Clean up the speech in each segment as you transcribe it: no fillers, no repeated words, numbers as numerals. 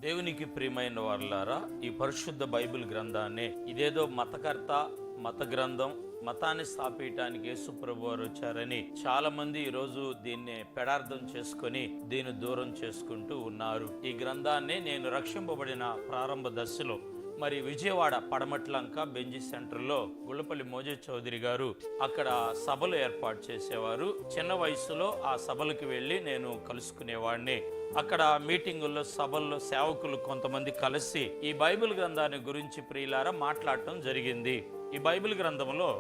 దేవునికి ప్రియమైన వారులారా, ఈ పరిశుద్ధ బైబిల్ గ్రంథాన్ని ఇదేదో మత గ్రంథం, మతాన్ని స్థాపించడానికి యేసుప్రభు వారు వచ్చారని చాలా మంది ఈరోజు దీన్ని పెడార్థం చేసుకొని దీన్ని దూరం చేసుకుంటూ ఉన్నారు. ఈ గ్రంథాన్ని నేను రక్షింపబడిన ప్రారంభ దశలో మరి విజయవాడ పడమట్లంక బెంజి సెంటర్లో గుళ్ళపల్లి మోజేస్ చౌదరి గారు అక్కడ సభలు ఏర్పాటు చేసేవారు. చిన్న వయసులో ఆ సభలకు వెళ్ళి నేను కలుసుకునేవాడిని. అక్కడ మీటింగుల్లో, సభల్లో సేవకులు కొంతమంది కలిసి ఈ బైబిల్ గ్రంథాన్ని గురించి ప్రియులారా మాట్లాడటం జరిగింది. ఈ బైబిల్ గ్రంథంలో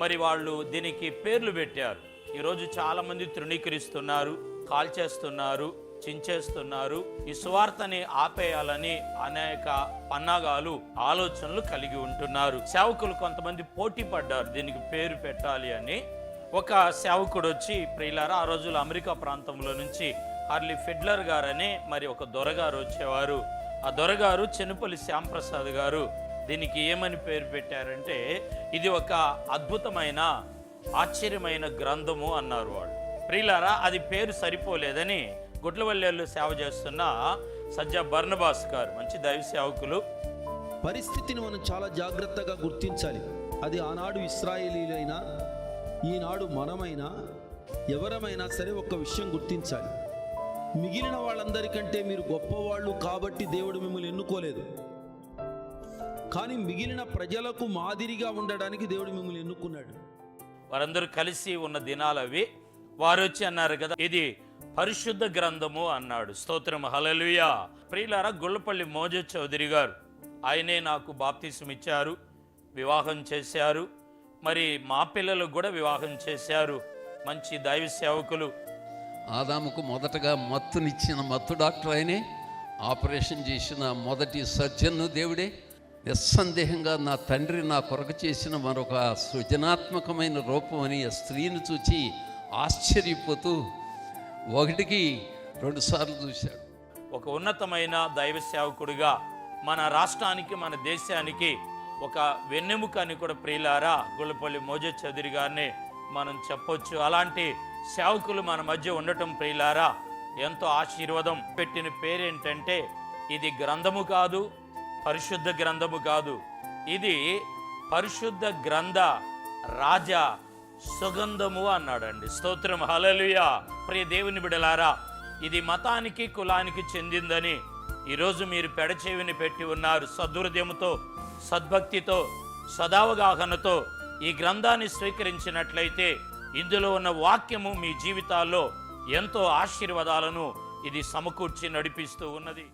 మరి వాళ్ళు దీనికి పేర్లు పెట్టారు. ఈరోజు చాలా మంది తృణీకరిస్తున్నారు, కాల్చేస్తున్నారు, చించేస్తున్నారు. ఈ సువార్తని ఆపేయాలని అనేక పన్నాగాలు, ఆలోచనలు కలిగి ఉంటున్నారు. సేవకులు కొంతమంది పోటీ పడ్డారు దీనికి పేరు పెట్టాలి అని. ఒక సేవకుడు వచ్చి ప్రియులారా, ఆ రోజుల్లో అమెరికా ప్రాంతంలో నుంచి హార్లీ ఫెడ్లర్ గారని మరి ఒక దొరగారు వచ్చేవారు. ఆ దొరగారు చెనుపల్లి శ్యాంప్రసాద్ గారు దీనికి ఏమని పేరు పెట్టారంటే, ఇది ఒక అద్భుతమైన ఆశ్చర్యమైన గ్రంథము అన్నారు వాళ్ళు. ప్రియులారా, అది పేరు సరిపోలేదని గుట్లవల్లేళ్ళు సేవ చేస్తున్న సజ్జా బర్నబాస్ గారు, మంచి దైవ సేవకులు, పరిస్థితిని మనం చాలా జాగ్రత్తగా గుర్తించాలి. అది ఆనాడు ఇశ్రాయేలీలైనా ఈనాడు మనమైనా ఎవరమైనా సరే ఒక్క విషయం గుర్తించాలి. మిగిలిన వాళ్ళందరికంటే మీరు గొప్పవాళ్ళు కాబట్టి దేవుడు మిమ్మల్ని ఎన్నుకోలేదు, కానీ మిగిలిన ప్రజలకు మాదిరిగా ఉండడానికి దేవుడు మిమ్మల్ని ఎన్నుకున్నాడు. వారందరూ కలిసి ఉన్న దినాలు అవి. వారు వచ్చి అన్నారు కదా, ఇది పరిశుద్ధ గ్రంథము అన్నాడు. స్తోత్రం, హల్లెలూయా. ప్రియులారా, గుళ్ళపల్లి మోజేస్ చౌదరి గారు, ఆయనే నాకు బాప్తిసం ఇచ్చారు, వివాహం చేశారు. మరి మా పిల్లలకు కూడా వివాహం చేశారు. మంచి దైవ సేవకులు. ఆదాముకు మొదటగా మత్తునిచ్చిన మత్తు డాక్టర్ ఆయనే, ఆపరేషన్ చేసిన మొదటి సర్జన్ దేవుడే. నిస్సందేహంగా నా తండ్రి నా కొరకు చేసిన మరొక సృజనాత్మకమైన రూపం అని ఆ స్త్రీని చూచి ఆశ్చర్యపోతూ 1కి 2 సార్లు చూశాడు. ఒక ఉన్నతమైన దైవ సేవకుడిగా మన రాష్ట్రానికి, మన దేశానికి ఒక వెన్నెముక అని కూడా ప్రియులారా గుళ్ళపల్లి మోజేస్ చౌదరి గారిని మనం చెప్పొచ్చు. అలాంటి సేవకులు మన మధ్య ఉండటం ప్రియులారా ఎంతో ఆశీర్వాదం. పెట్టిన పేరేంటంటే, ఇది గ్రంథము కాదు, పరిశుద్ధ గ్రంథము కాదు, ఇది పరిశుద్ధ గ్రంథ రాజా సుగంధము అన్నాడండి. స్తోత్రం, హల్లెలూయా. ప్రియ దేవుని బిడలారా, ఇది మతానికి, కులానికి చెందిందని ఈరోజు మీరు పెడచెవిని పెట్టి ఉన్నారు. సద్హృదయముతో, సద్భక్తితో, సదావగాహనతో ఈ గ్రంథాన్ని స్వీకరించినట్లయితే ఇందులో ఉన్న వాక్యము మీ జీవితాల్లో ఎంతో ఆశీర్వాదాలను ఇది సమకూర్చి నడిపిస్తూ ఉన్నది.